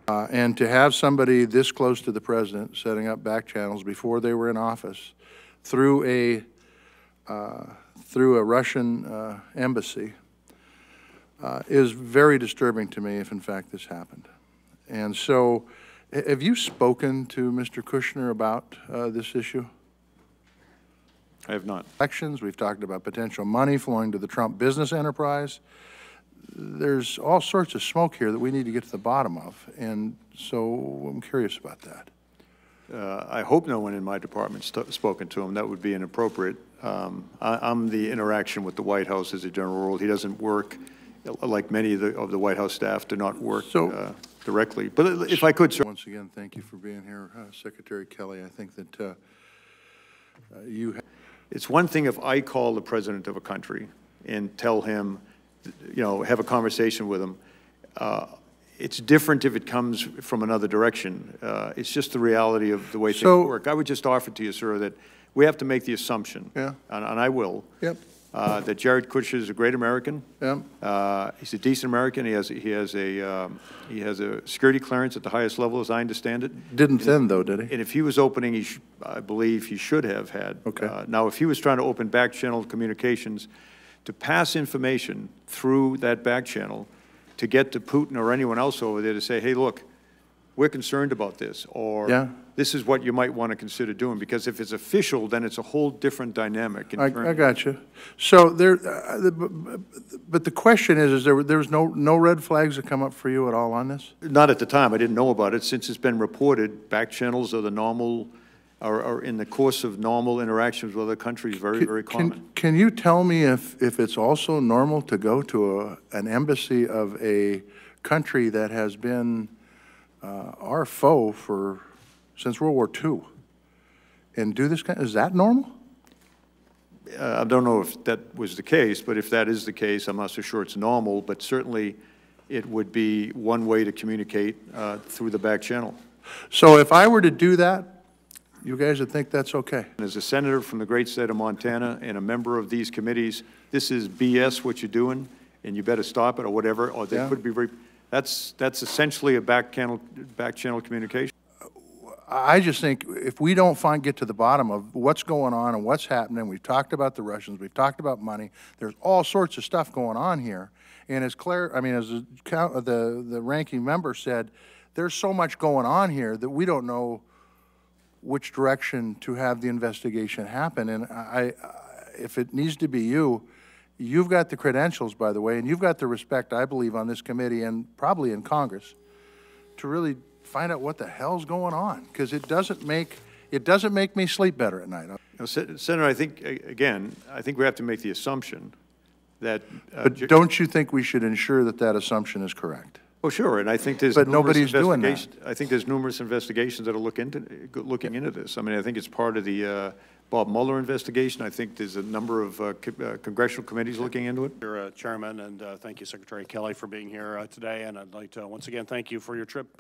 And to have somebody this close to the president setting up back channels before they were in office through a Russian embassy is very disturbing to me if in fact this happened. And so have you spoken to Mr. Kushner about this issue? I have not. Elections, we've talked about potential money flowing to the Trump business enterprise. There's all sorts of smoke here that we need to get to the bottom of, and so I'm curious about that. I hope no one in my department spoken to him. That would be inappropriate. I'm the interaction with the White House as a general rule. He doesn't work, like many of the White House staff do not work directly. But if I could, sir. Once again, thank you for being here, Secretary Kelly. I think that you. It's one thing if I call the president of a country and tell him, you know, have a conversation with him. It's different if it comes from another direction. It's just the reality of the way things work. I would just offer to you, sir, that we have to make the assumption, and I will, that Jared Kushner is a great American. He's a decent American. He has a security clearance at the highest level, as I understand it. Didn't then, though, did he? And if he was opening, I believe he should have had. Now, if he was trying to open back channel communications to pass information through that back channel to get to Putin or anyone else over there to say, hey, look, we're concerned about this, or this is what you might want to consider doing, because if it's official, then it's a whole different dynamic. I got you. So there, but the question is there was no red flags that come up for you at all on this? Not at the time. I didn't know about it. Since it's been reported, back channels are the normal, are in the course of normal interactions with other countries, very common. Can you tell me if it's also normal to go to an embassy of a country that has been our foe since World War II and do this kind? Is that normal? I don't know if that was the case, but if that is the case, I'm not so sure it's normal, but certainly it would be one way to communicate through the back channel. So if I were to do that, you guys would think that's okay? As a senator from the great state of Montana and a member of these committees, this is BS what you're doing, and you better stop it or whatever, or they could be very, that's essentially a back channel communication. I just think if we don't get to the bottom of what's going on and what's happening, we've talked about the Russians, we've talked about money, there's all sorts of stuff going on here. And as the ranking member said, there's so much going on here that we don't know which direction to have the investigation happen. And if it needs to be you've got the credentials, by the way, and you've got the respect, I believe, on this committee and probably in Congress to really find out what the hell's going on, because it doesn't make me sleep better at night. Senator, I think, again, I think we have to make the assumption that... but don't you think we should ensure that that assumption is correct? Oh, sure, and I think there's nobody's doing that. I think there's numerous investigations that are looking into this. I mean, I think it's part of the Bob Mueller investigation. I think there's a number of congressional committees looking into it. Mr. Chairman, and thank you, Secretary Kelly, for being here today. And I'd like to once again thank you for your trip